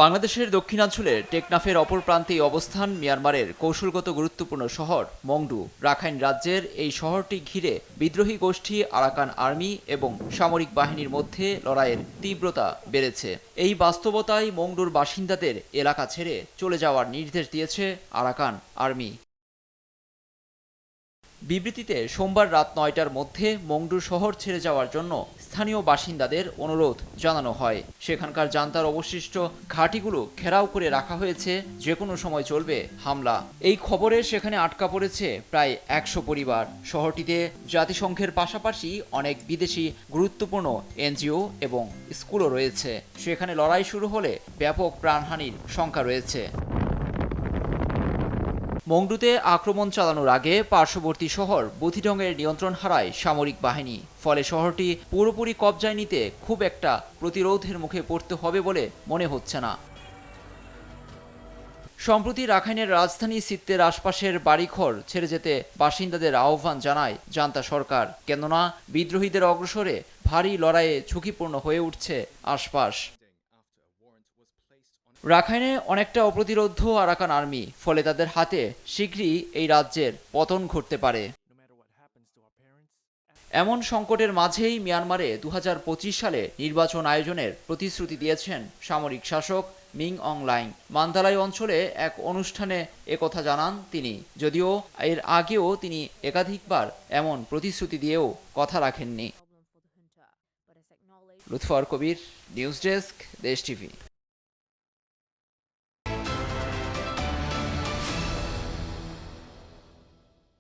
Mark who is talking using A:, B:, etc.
A: বাংলাদেশের দক্ষিণাঞ্চলের টেকনাফের অপর প্রান্তে অবস্থান মিয়ানমারের কৌশলগত গুরুত্বপূর্ণ শহর মংডু। রাখাইন রাজ্যের এই শহরটি ঘিরে বিদ্রোহী গোষ্ঠী আরাকান আর্মি এবং সামরিক বাহিনীর মধ্যে লড়াইয়ের তীব্রতা বেড়েছে। এই বাস্তবতায় মংডুর বাসিন্দাদের এলাকা ছেড়ে চলে যাওয়ার নির্দেশ দিয়েছে আরাকান আর্মি। বিবৃতিতে সোমবার রাত ৯টার মধ্যে মংডু শহর ছেড়ে যাওয়ার জন্য স্থানীয় বাসিন্দাদের অনুরোধ জানানো হয়। সেখানকার জান্তার অবশিষ্ট ঘাঁটিগুলো ঘেরাও করে রাখা হয়েছে, যে কোনো সময় চলবে হামলা। এই খবরে সেখানে আটকা পড়েছে প্রায় ১০০ পরিবার। শহরটিতে জাতিসংঘের পাশাপাশি অনেক বিদেশি গুরুত্বপূর্ণ এনজিও এবং স্কুলও রয়েছে। সেখানে লড়াই শুরু হলে ব্যাপক প্রাণহানির শঙ্কা রয়েছে। মংডুতে আক্রমণ চালানোর আগে পার্শ্ববর্তী শহর বুথিডংয়ের নিয়ন্ত্রণ হারায় সামরিক বাহিনী। ফলে শহরটি পুরোপুরি কবজায় নিতে খুব একটা প্রতিরোধের মুখে পড়তে হবে বলে মনে হচ্ছে না। সম্প্রতি রাখাইনের রাজধানী সিত্তের আশপাশের বাড়িঘর ছেড়ে যেতে বাসিন্দাদের আহ্বান জানায় জান্তা সরকার, কেননা বিদ্রোহীদের অগ্রসরে ভারী লড়াইয়ে ঝুঁকিপূর্ণ হয়ে উঠছে আশপাশ। রাখাইনে অনেকটা অপ্রতিরোধ্য আরাকান আর্মি, ফলে তাদের হাতে শীঘ্রই এই রাজ্যের পতন ঘটতে পারে। এমন সংকটের মাঝেই মিয়ানমারে ২০২৫ সালে নির্বাচন আয়োজনের প্রতিশ্রুতি দিয়েছেন সামরিক শাসক মিং অং লাইং। মান্দালাই অঞ্চলে এক অনুষ্ঠানে একথা জানান তিনি, যদিও এর আগেও তিনি একাধিকবার এমন প্রতিশ্রুতি দিয়েও কথা রাখেননি। লুৎফর কবির, নিউজ ডেস্ক, দেশ টিভি।